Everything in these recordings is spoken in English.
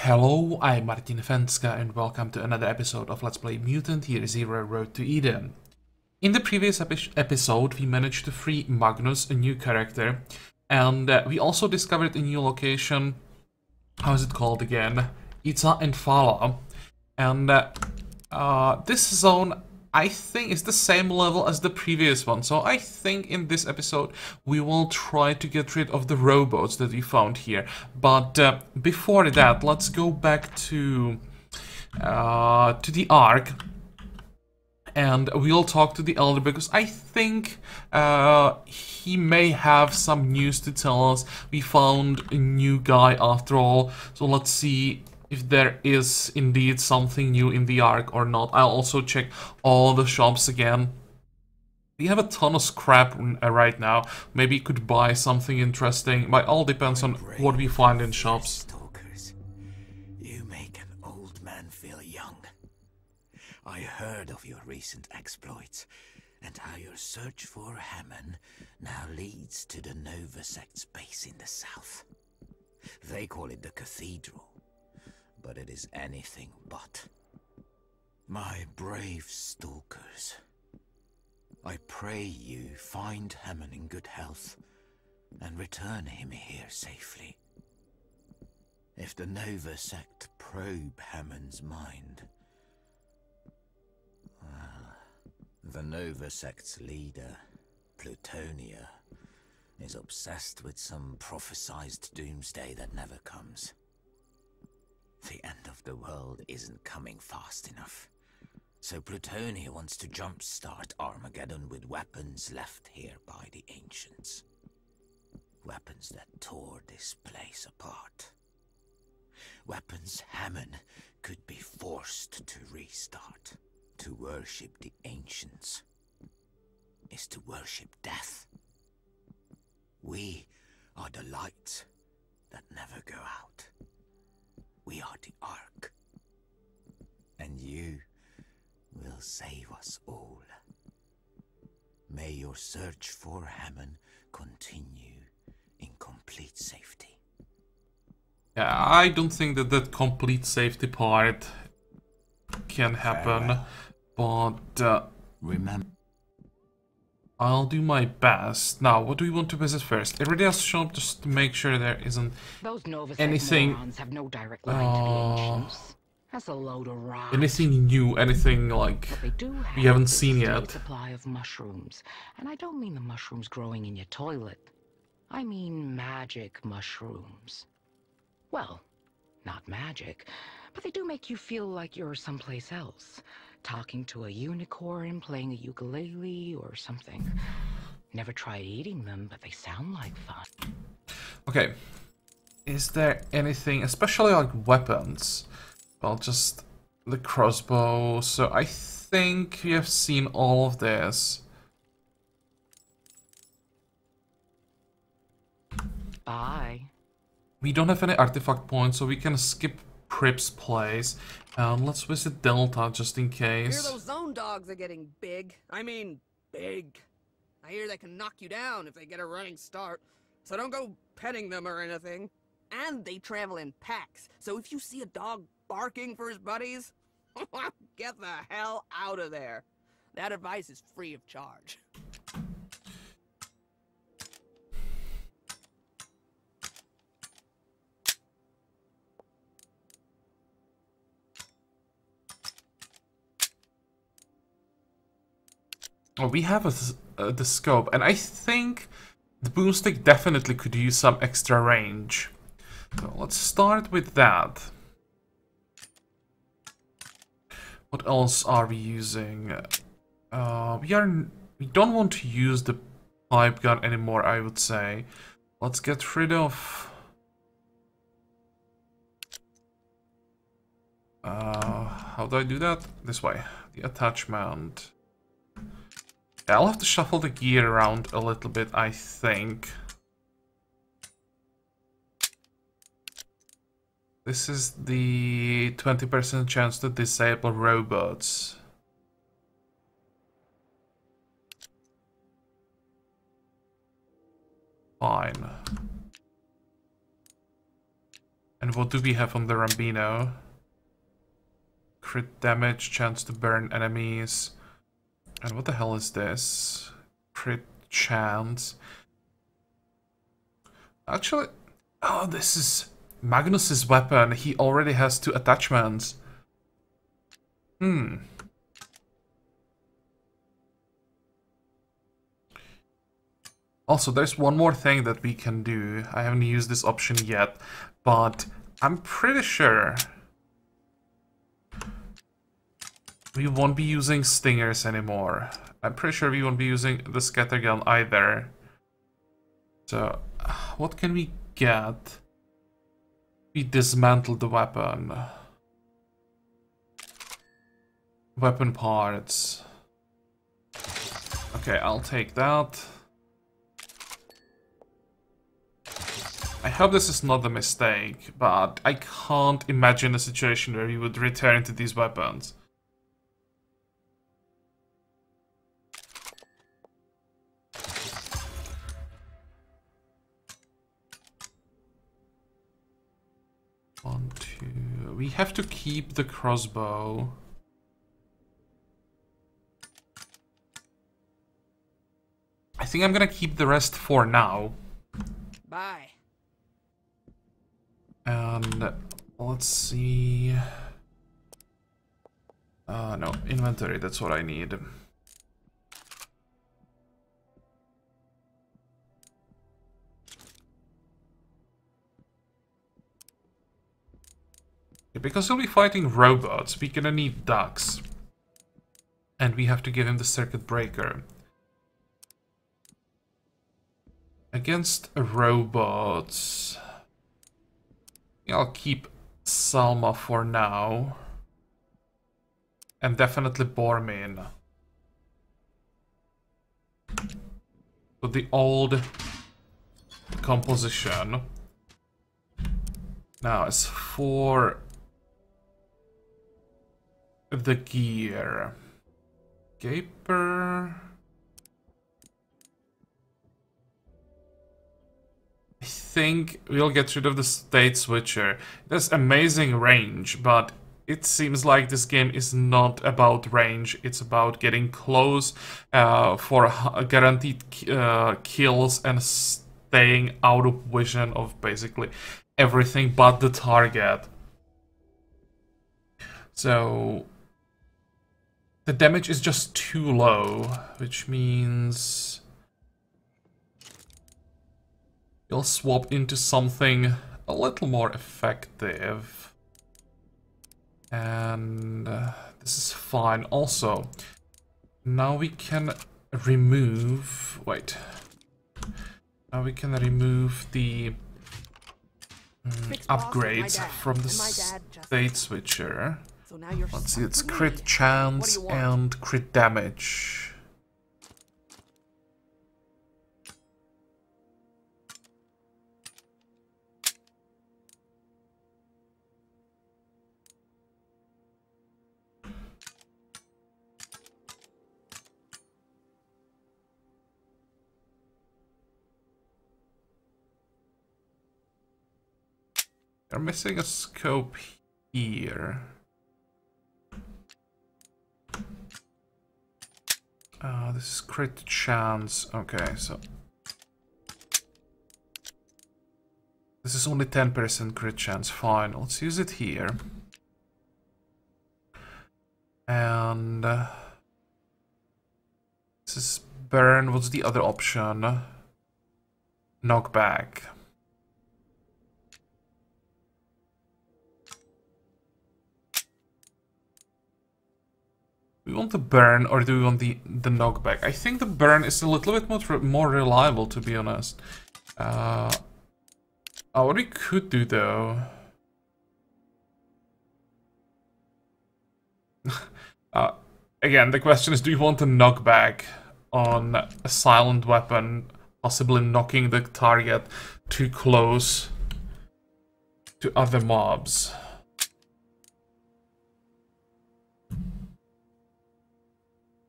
Hello, I'm Martin Fencka and welcome to another episode of Let's Play Mutant Year Zero Road to Eden. In the previous episode, we managed to free Magnus, a new character, and we also discovered a new location. How is it called again? Ita and Fala. And this zone, I think, is the same level as the previous one. So I think in this episode we will try to get rid of the robots that we found here. But before that, let's go back to the Ark. And we'll talk to the Elder because I think he may have some news to tell us. We found a new guy after all. So let's see if there is indeed something new in the Ark or not. I'll also check all the shops again. We have a ton of scrap right now. Maybe you could buy something interesting. But all depends on what we find in shops. Stalkers, you make an old man feel young. I heard of your recent exploits and how your search for Hammond now leads to the Nova sect's base in the south. They call it the Cathedral, but it is anything but. My brave stalkers, I pray you find Hammond in good health and return him here safely. If the Nova sect probe Hammond's mind, the Nova sect's leader, Plutonia, is obsessed with some prophesized doomsday that never comes. The end of the world isn't coming fast enough, so Plutonia wants to jumpstart Armageddon with weapons left here by the ancients. Weapons that tore this place apart. Weapons Hammond could be forced to restart. To worship the ancients is to worship death. We are the lights that never go out. We are the Ark. And you will save us all. May your search for Hammond continue in complete safety. Yeah, I don't think that complete safety part can happen. But remember, I'll do my best. Now, what do we want to visit first? Iridia's shop, just to make sure there isn't Those Nova anything. morons have no direct line to the ancients. That's a load of rot. Anything new? Anything like What they do have we haven't is seen a steady yet? supply of mushrooms, and I don't mean the mushrooms growing in your toilet. I mean magic mushrooms. Well, not magic, but they do make you feel like you're someplace else. Talking to a unicorn, playing a ukulele, or something. Never tried eating them, but they sound like fun. Okay. Is there anything, especially like weapons? Well, just the crossbow. So I think we have seen all of this. Bye. We don't have any artifact points, so we can skip Prip's place. Let's visit Delta just in I hear case. those zone dogs are getting big. I mean, big. I hear they can knock you down if they get a running start. So don't go petting them or anything. And they travel in packs. So if you see a dog barking for his buddies, get the hell out of there. That advice is free of charge. Oh, we have the scope, and I think the boomstick definitely could use some extra range. So let's start with that. What else are we using? We don't want to use the pipe gun anymore, I would say. Let's get rid of how do I do that? This way. The attachment. Yeah, I'll have to shuffle the gear around a little bit, I think. This is the 20% chance to disable robots. Fine. And what do we have on the Rambino? Crit damage, chance to burn enemies. And what the hell is this? Crit chance. Actually, oh, this is Magnus's weapon. He already has 2 attachments. Also, there's one more thing that we can do. I haven't used this option yet, but I'm pretty sure we won't be using stingers anymore. I'm pretty sure we won't be using the scattergun either. So, what can we get? We dismantled the weapon. Weapon parts. Okay, I'll take that. I hope this is not a mistake, but I can't imagine a situation where we would return to these weapons. One, two. We have to keep the crossbow. I think I'm gonna keep the rest for now. Bye. And let's see. No, inventory, that's what I need. Because we'll be fighting robots, we're gonna need ducks. And we have to give him the circuit breaker. Against robots... I'll keep Salma for now. And definitely Bormin. So the old composition. Now, as for the gear... Gaper... I think we'll get rid of the state switcher. It has amazing range, but it seems like this game is not about range. It's about getting close for guaranteed kills and staying out of vision of basically everything but the target. So the damage is just too low, which means we'll swap into something a little more effective. And this is fine. Also, now we can remove... Wait. Now we can remove the upgrades from the state switcher. So now you're Let's see, it's crit chance and crit damage. We're missing a scope here. This is crit chance. Okay, so this is only 10% crit chance. Fine, let's use it here. And this is burn. What's the other option? Knockback. We want the burn, or do we want the knockback? I think the burn is a little bit more reliable, to be honest. What we could do, though... again, the question is, do you want a knockback on a silent weapon, possibly knocking the target too close to other mobs?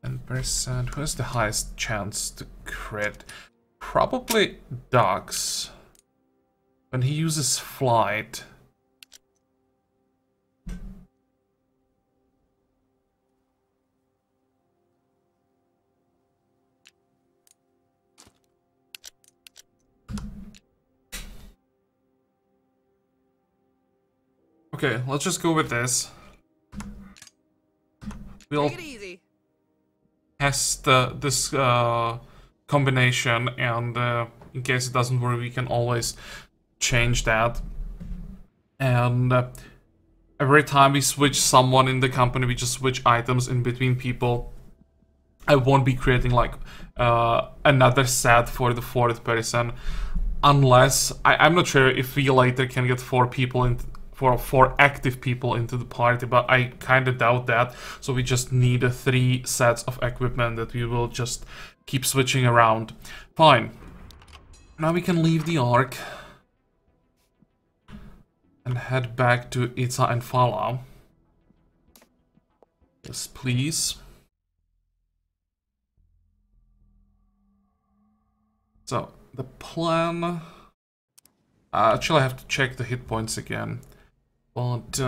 %. Who has the highest chance to crit? Probably Dux. When he uses flight, Okay, let's just go with this. We'll Take it easy. test this combination, and in case it doesn't work, we can always change that. And every time we switch someone in the company, we just switch items in between people. I won't be creating like another set for the fourth person, unless I'm not sure if we later can get 4 people in, four active people into the party, but I kind of doubt that. So we just need 3 sets of equipment that we will just keep switching around. Fine. Now we can leave the Ark and head back to Itza and Fala. Yes, please. So, the plan... actually, I have to check the hit points again. But...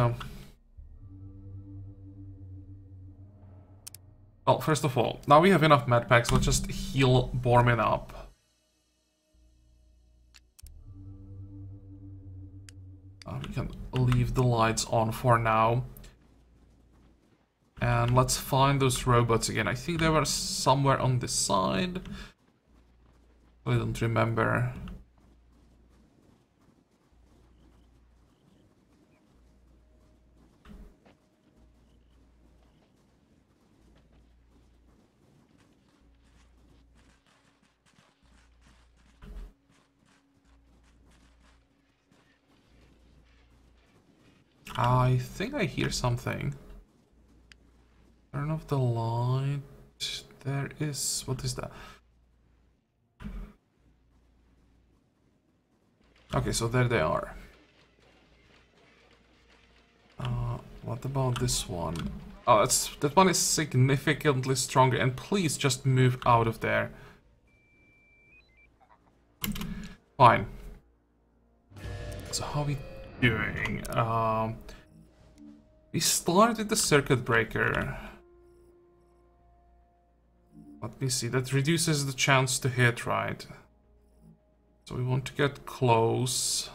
well, first of all, now we have enough med packs, let's just heal Bormin up. We can leave the lights on for now. And let's find those robots again. I think they were somewhere on this side. I don't remember. I think I hear something. Turn off the light. There is... what is that? Okay, so there they are. What about this one? Oh, that one is significantly stronger. And please just move out of there. Fine. So how are we doing? We start with the circuit breaker. Let me see. That reduces the chance to hit, right? So we want to get close.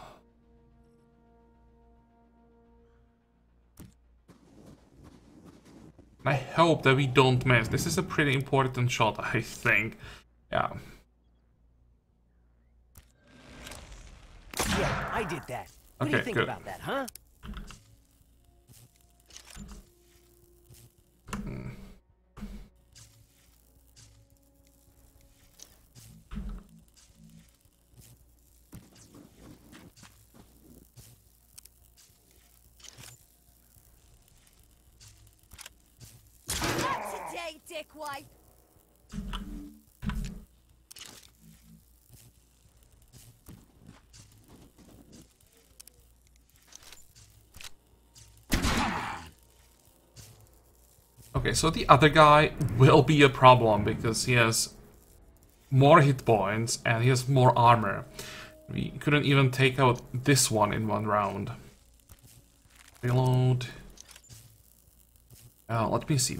I hope that we don't miss. This is a pretty important shot, I think. Yeah. Yeah, I did that. What do you think about that, huh? Today, dickwipe. Okay, so the other guy will be a problem because he has more hit points and he has more armor. We couldn't even take out this one in one round. Reload. Let me see.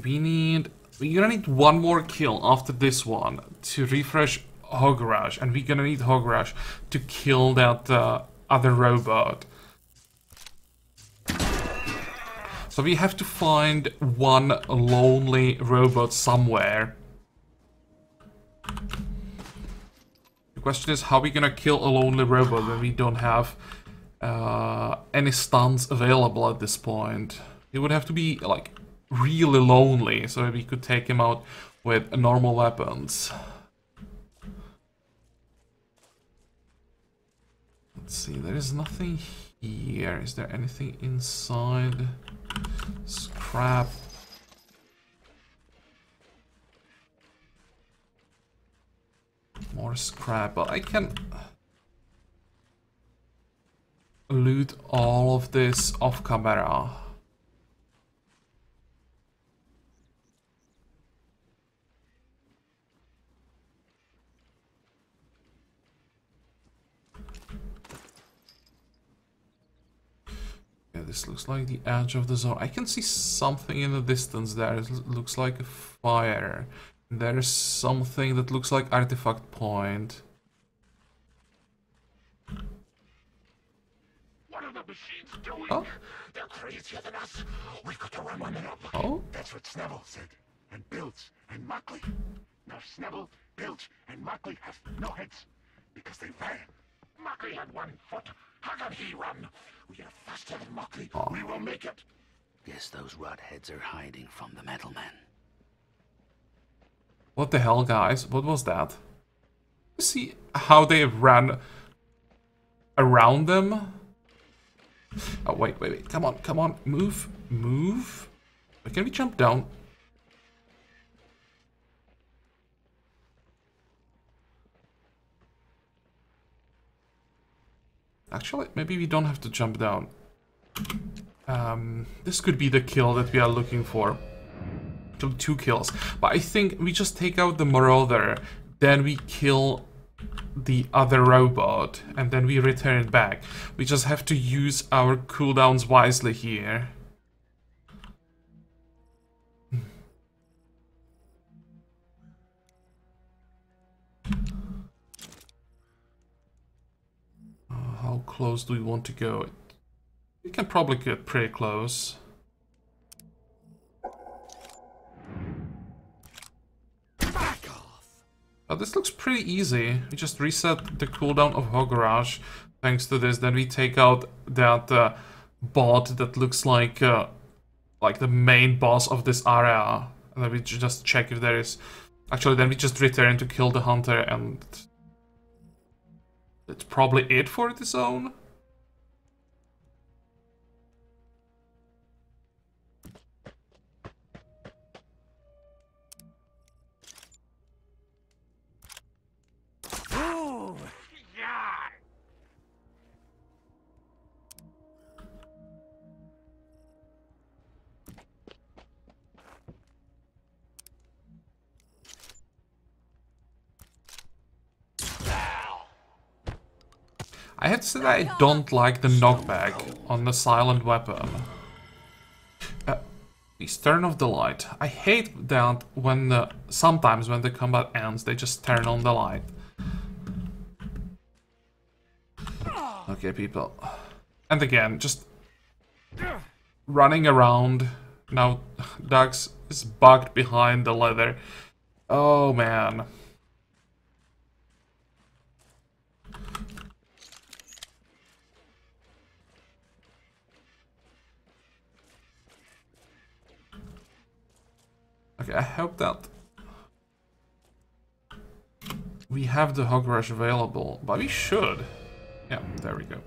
We're gonna need one more kill after this one to refresh Hogrush, and we're gonna need Hogrush to kill that other robot. So we have to find one lonely robot somewhere. The question is, how are we gonna kill a lonely robot when we don't have any stuns available at this point? It would have to be like really lonely so that we could take him out with normal weapons. Let's see, there is nothing here. Is there anything inside? Scrap. More scrap, but I can loot all of this off camera. Yeah, this looks like the edge of the zone. I can see something in the distance there. It looks like a fire. There's something that looks like artifact point. What are the machines doing? Oh. they're crazier than us. We've got to run one up. Oh? That's what Snubble said. And Bilge and Muckley. Now Snubble, Bilge, and Muckley have no heads because they ran. Muckley had 1 foot. How can he run? We are faster than Muckley. We will make it. Guess those rodheads are hiding from the Metal Men. What the hell, guys? What was that? See how they ran around them? Oh, wait. Come on. Move. Can we jump down? Actually, maybe we don't have to jump down. This could be the kill that we are looking for. 2 kills. But I think we just take out the Marauder, then we kill the other robot, and then we return it back. We just have to use our cooldowns wisely here. How close do we want to go? We can probably get pretty close. Back off. Oh, this looks pretty easy. We just reset the cooldown of Hoggarage. Thanks to this, then we take out that bot that looks like the main boss of this area. And then we just check if there is... Actually, then we just return to kill the hunter, and... That's probably it for the zone. Ooh, yeah. I have to say that I don't like the knockback on the silent weapon. Please turn off the light. I hate that when sometimes when the combat ends, they just turn on the light. Okay, people. And again, just running around. Now, Dax is bugged behind the leather. Oh, man. Okay, I hope that we have the Hog Rush available, but we should. Yeah, there we go.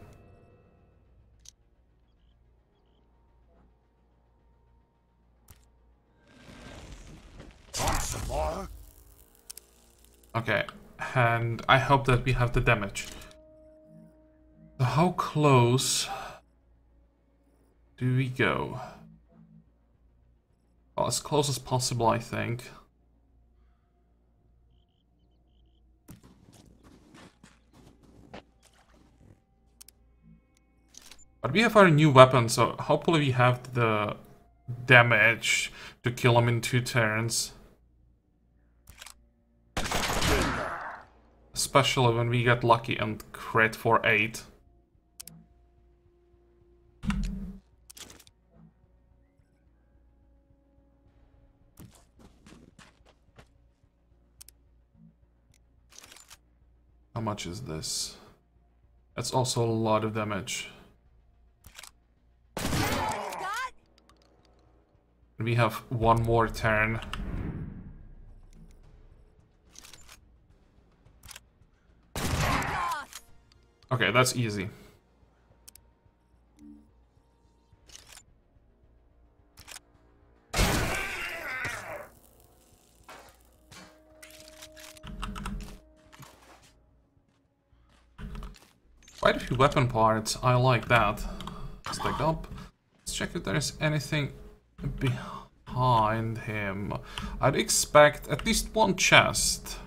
Want some more? Okay, and I hope that we have the damage. So how close do we go? Well, as close as possible, I think. But we have our new weapon, so hopefully we have the damage to kill him in 2 turns. Especially when we get lucky and crit for 8. How much is this? That's also a lot of damage. We have 1 more turn. Okay, that's easy. Quite a few weapon parts, I like that. Stack up. Let's check if there's anything behind him. I'd expect at least 1 chest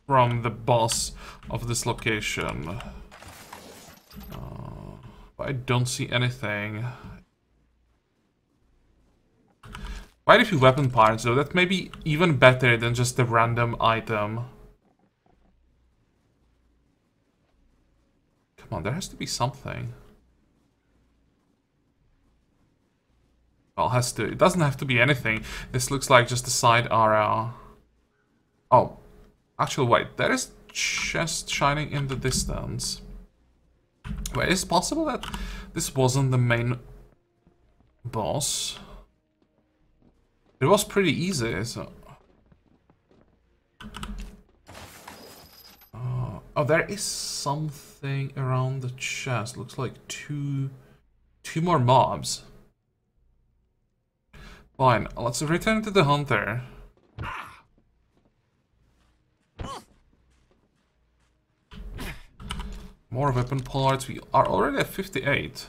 from the boss of this location. But I don't see anything. Quite a few weapon parts though, that may be even better than just a random item. Come on, there has to be something. Well, has to. It doesn't have to be anything. This looks like just a side area. Oh, actually, wait. There is chest shining in the distance. Wait, is it possible that this wasn't the main boss? It was pretty easy, so... oh, there is something around the chest. Looks like two more mobs. Fine, let's return to the hunter. More weapon parts. We are already at 58.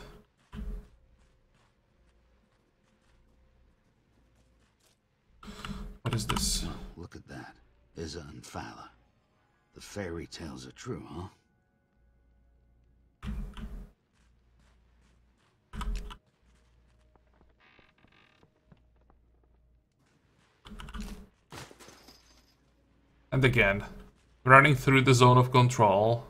What is this? Well, look at that. Izza and Fala. The fairy tales are true, huh? And again, running through the zone of control.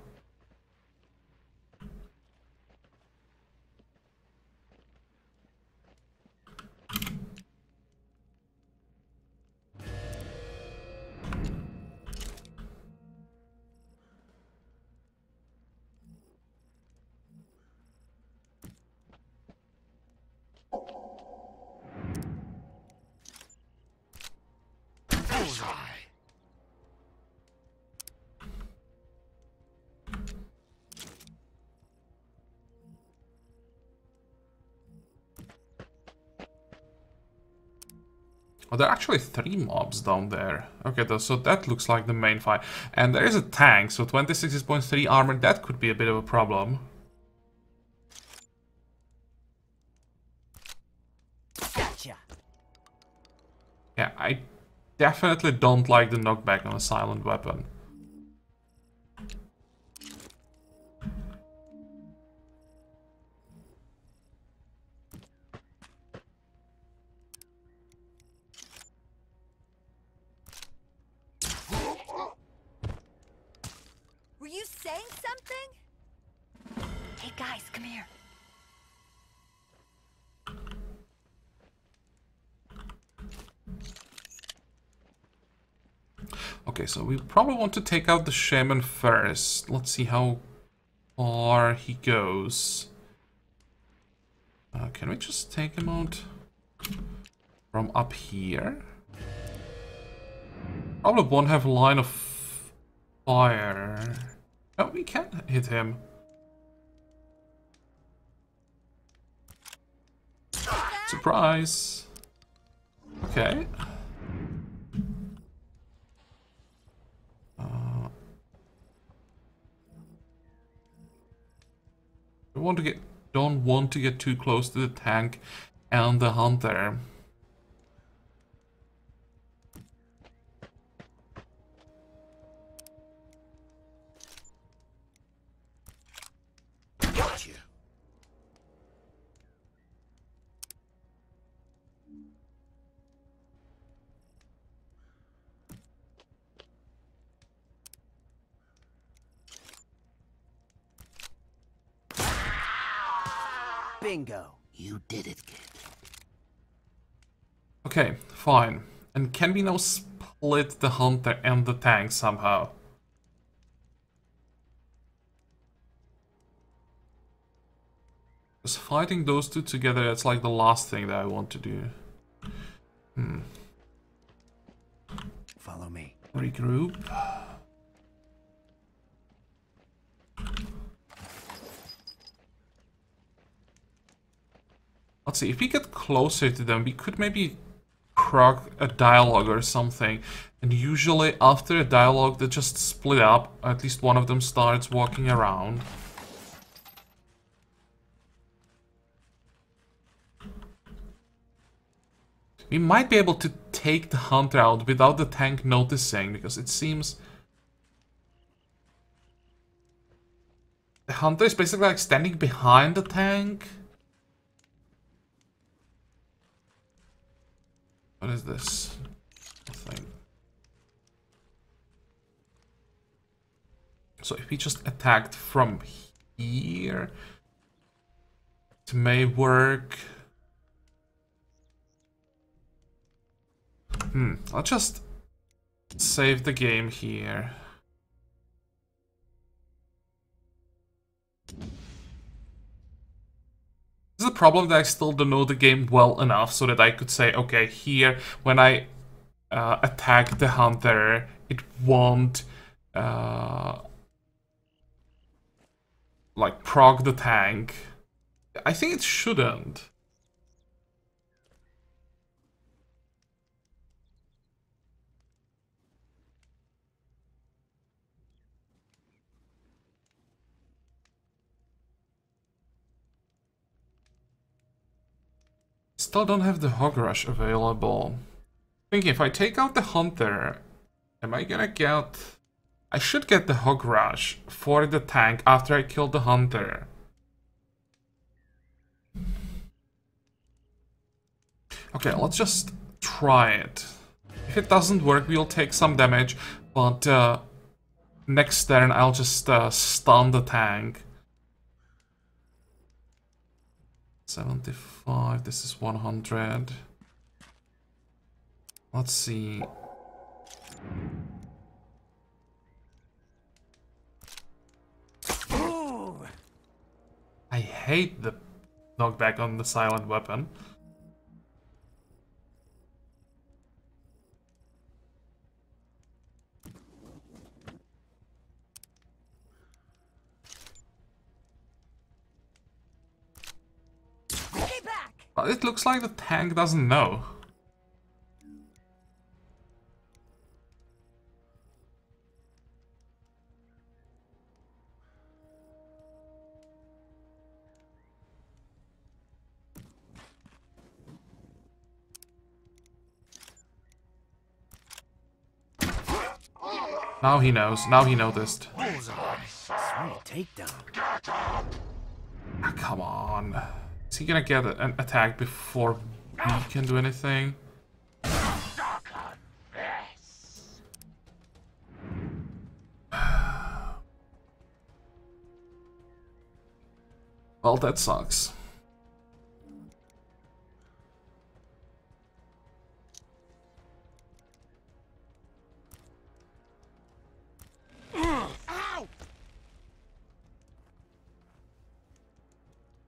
Oh, there are actually 3 mobs down there. Okay, so that looks like the main fight. And there is a tank, so 26.3 armor, that could be a bit of a problem. Gotcha. Yeah, I definitely don't like the knockback on a silent weapon. Saying something? Hey guys, come here. Okay, so we probably want to take out the shaman first. Let's see how far he goes. Can we just take him out from up here? Probably won't have line of fire. Oh, we can hit him. Surprise! Okay. Don't want to get too close to the tank and the hunter. Gotcha. Bingo. You did it, kid. Okay, fine. And can we now split the hunter and the tank somehow? Because fighting those two together, that's like the last thing that I want to do. Follow me. Regroup. Let's see, if we get closer to them, we could maybe proc a dialogue or something. And usually after a dialogue, they just split up. At least one of them starts walking around. We might be able to take the hunter out without the tank noticing, because it seems... the hunter is basically like standing behind the tank. What is this thing? So if we just attacked from here, it may work. I'll just save the game here. This is the problem that I still don't know the game well enough so that I could say, okay, here, when I attack the hunter, it won't like prog the tank. I think it shouldn't. Still don't have the Hog Rush available. Thinking if I take out the hunter, am I gonna get... I should get the Hog Rush for the tank after I kill the hunter. Okay, let's just try it. If it doesn't work, we'll take some damage, but next turn I'll just stun the tank. 75, this is 100. Let's see. I hate the knockback on the silent weapon. But it looks like the tank doesn't know. Now he knows. Now he noticed. Sweet takedown. Ah, come on. Is he gonna get an attack before we can do anything? Well, that sucks.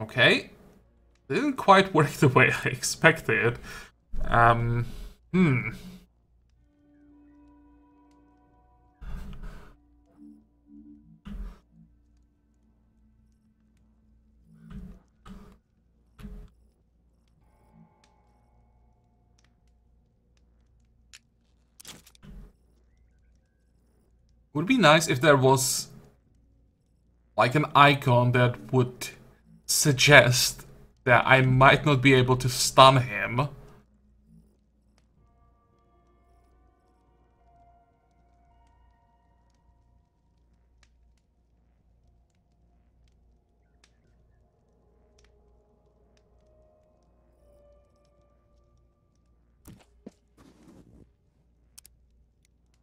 Okay. Didn't quite work the way I expected. Would be nice if there was like an icon that would suggest that I might not be able to stun him.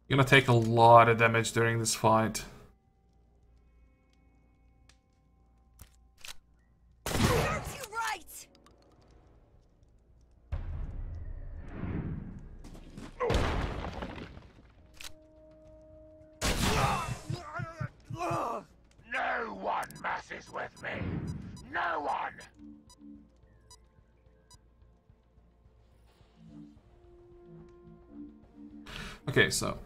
You're gonna take a lot of damage during this fight. No one messes with me. No one. Okay, so...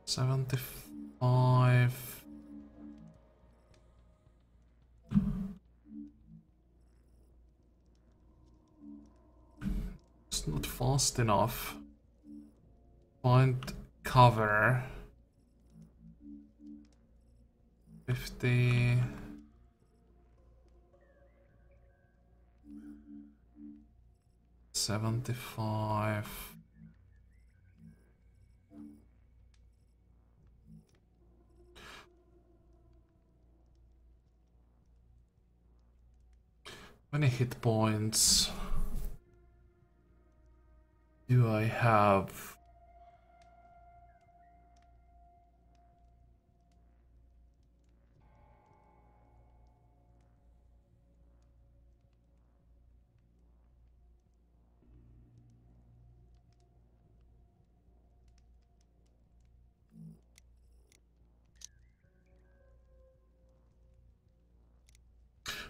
$75... It's not fast enough. Find cover. 50... $75... How many hit points do I have?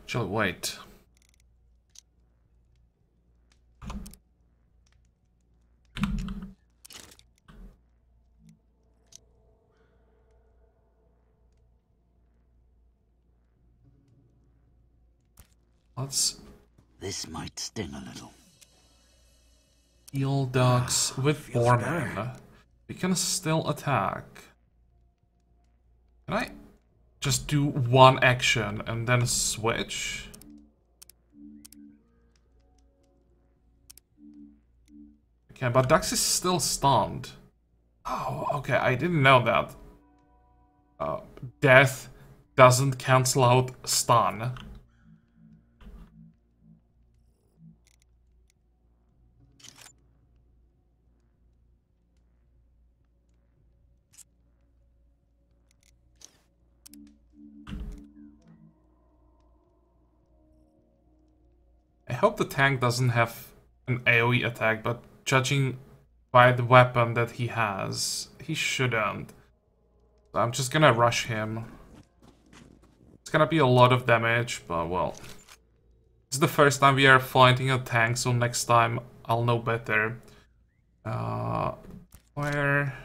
Actually, wait. Let's This might sting a little. heal dogs with feels Foreman. better. We can still attack. Can I just do one action and then switch? Okay, but Dax is still stunned. Oh, okay, I didn't know that. Death doesn't cancel out stun. I hope the tank doesn't have an AoE attack, but judging by the weapon that he has, he shouldn't. So I'm just gonna rush him. It's gonna be a lot of damage, but well. It's the first time we are fighting a tank, so next time I'll know better. Where...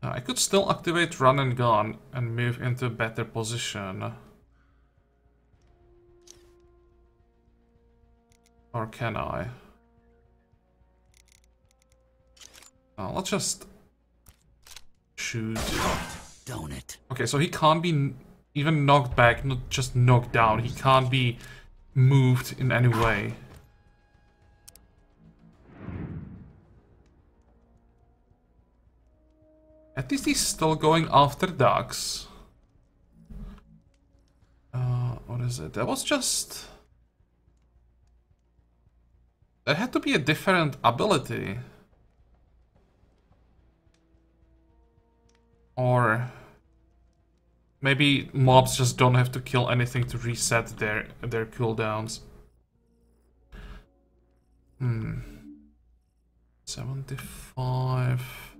I could still activate run and gun and move into a better position. Or can I? Let's just shoot. Don't it? Okay, so he can't be even knocked back, not just knocked down. He can't be moved in any way. At least he's still going after ducks. What is it? That was just... That had to be a different ability. Or... Maybe mobs just don't have to kill anything to reset their cooldowns. 75...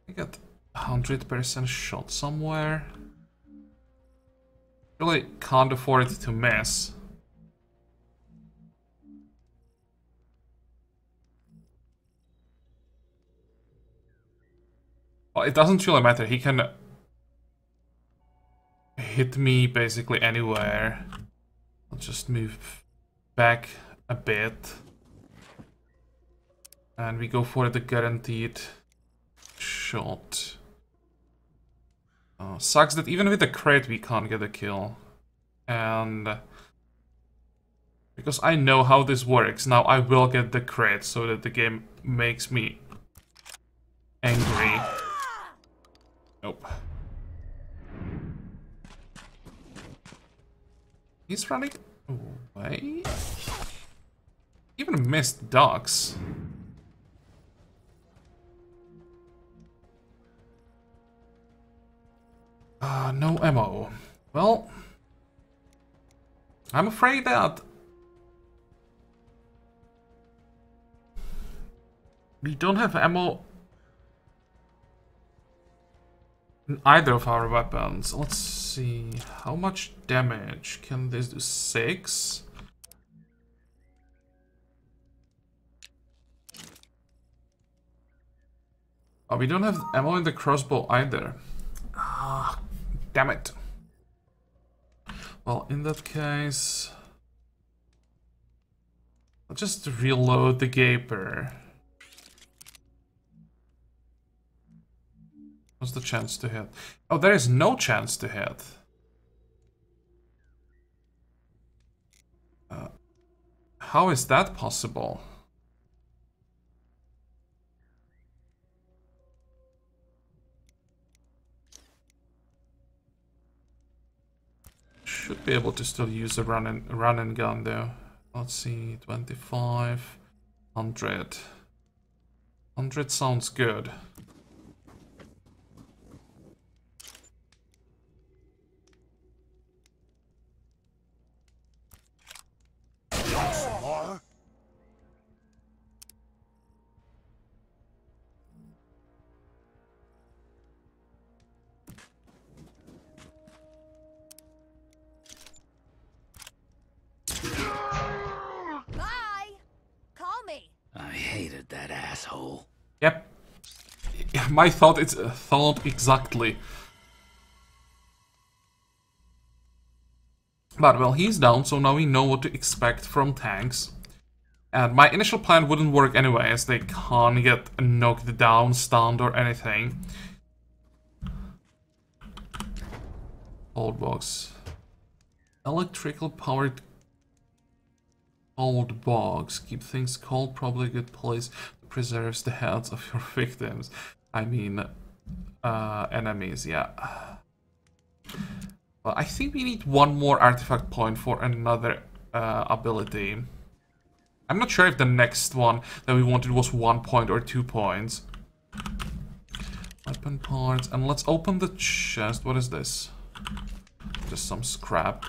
I got 100% shot somewhere. Really can't afford it to miss. Well, it doesn't really matter. He can hit me basically anywhere. I'll just move back a bit. And we go for the guaranteed shot. Sucks that even with the crit we can't get a kill. And because I know how this works, now I will get the crit so that the game makes me angry. Nope. He's running away? Even missed ducks. No ammo. Well, I'm afraid that we don't have ammo in either of our weapons. Let's see. How much damage can this do? 6? Oh, we don't have ammo in the crossbow either. Ah, damn it. Well, in that case, I'll just reload the Gaper. What's the chance to hit? Oh, there is no chance to hit. How is that possible? Should be able to still use a run and gun though. Let's see, 25, 100. 100 sounds good. Bye! Call me! I hated that asshole. Yep. My thought exactly. But well, he's down, so now we know what to expect from tanks. And my initial plan wouldn't work anyway, as they can't get knocked down, stunned, or anything. Old box. Electrical powered cold box. Keep things cold, probably a good place. Preserves the heads of your victims. I mean, enemies, yeah. Well, I think we need one more artifact point for another ability. I'm not sure if the next one that we wanted was 1 point or 2 points. Weapon parts, and let's open the chest. What is this? Just some scrap.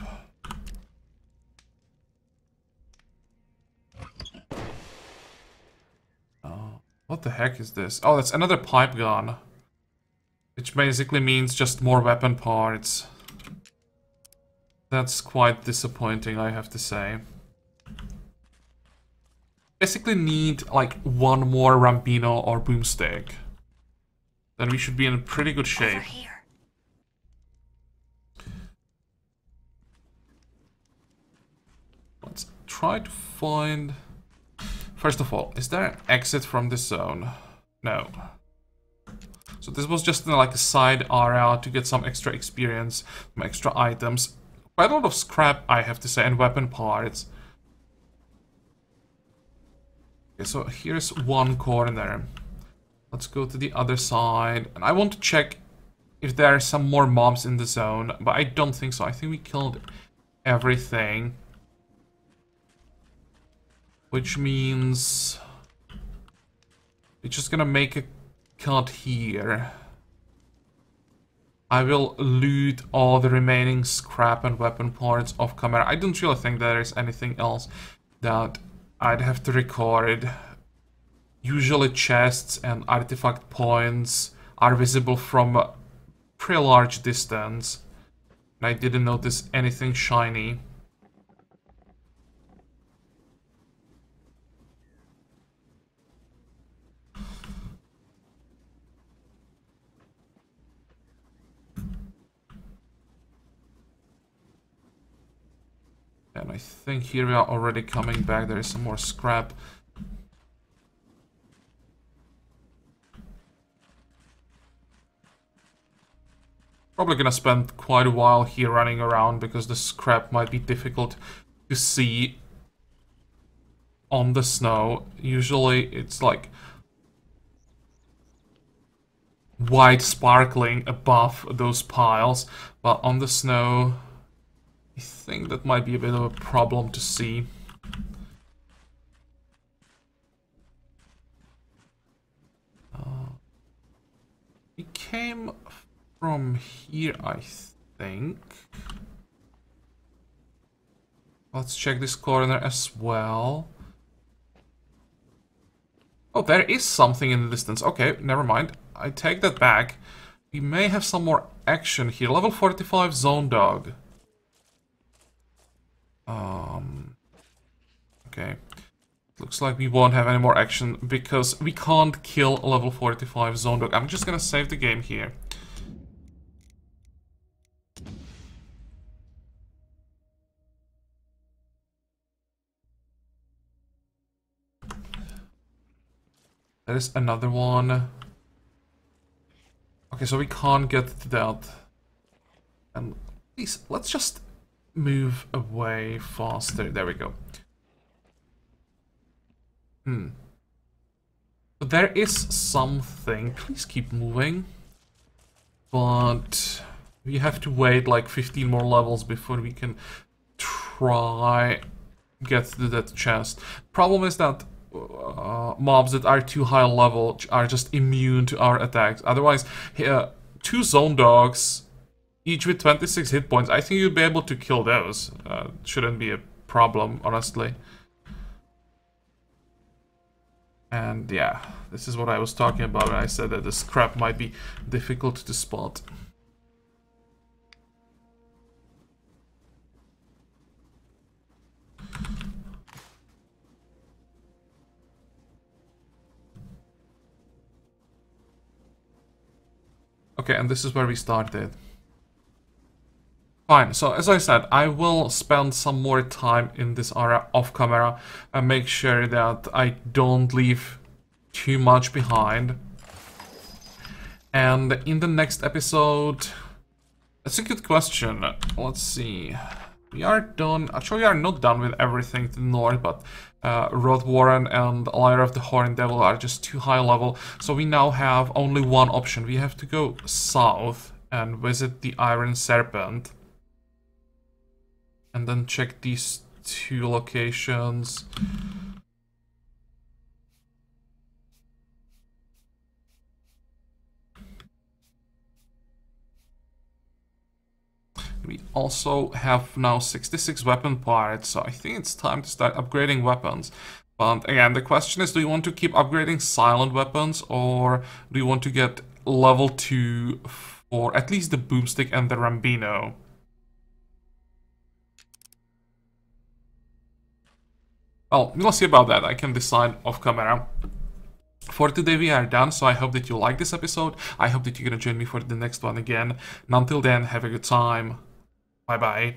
Oh, what the heck is this? Oh, that's another pipe gun. Which basically means just more weapon parts. That's quite disappointing, I have to say. Basically need like one more Rampino or Boomstick. Then we should be in pretty good shape. Over here. Let's try to find... First of all, is there an exit from this zone? No. So this was just like a side area to get some extra experience, some extra items. Quite a lot of scrap, I have to say, and weapon parts. Okay, so here's one corner. Let's go to the other side. And I want to check if there are some more mobs in the zone, but I don't think so. I think we killed everything. Which means we're just gonna make a cut here. I will loot all the remaining scrap and weapon parts off camera. I don't really think there is anything else that I'd have to record. Usually chests and artifact points are visible from a pretty large distance. And I didn't notice anything shiny. And I think here we are already coming back. There is some more scrap. Probably gonna spend quite a while here running around because the scrap might be difficult to see on the snow. Usually it's like white sparkling above those piles, but on the snow I think that might be a bit of a problem to see. We came from here, I think. Let's check this corner as well. Oh, there is something in the distance. Okay, never mind. I take that back. We may have some more action here. Level 45 Zone Dog. Okay. Looks like we won't have any more action because we can't kill a level 45 Zone Dog. I'm just gonna save the game here. There's another one. Okay, so we can't get to that. And please, let's just move away faster. There we go. But there is something. Please keep moving. But We have to wait like 15 more levels before we can try get to that chest. Problem is that mobs that are too high level are just immune to our attacks. Otherwise, 2 zone dogs, each with 26 hit points, I think you'd be able to kill those. Shouldn't be a problem, honestly. And yeah, this is what I was talking about when I said that the scrap might be difficult to spot. Okay, and this is where we started. Fine, so as I said, I will spend some more time in this area off camera and make sure that I don't leave too much behind. And in the next episode, that's a good question. Let's see. We are done. Actually, we are not done with everything to the north, but Rod Warren and Lyre of the Horned Devil are just too high level. So we now have only one option. We have to go south and visit the Iron Serpent. And then check these 2 locations. We also have now 66 weapon parts, so I think it's time to start upgrading weapons. But again, the question is, do you want to keep upgrading silent weapons, or do you want to get level 2 for at least the boomstick and the Rambino? Well, we'll see about that. I can decide off camera. For today we are done, so I hope that you like this episode. I hope that you're gonna join me for the next one again. And until then, have a good time. Bye bye.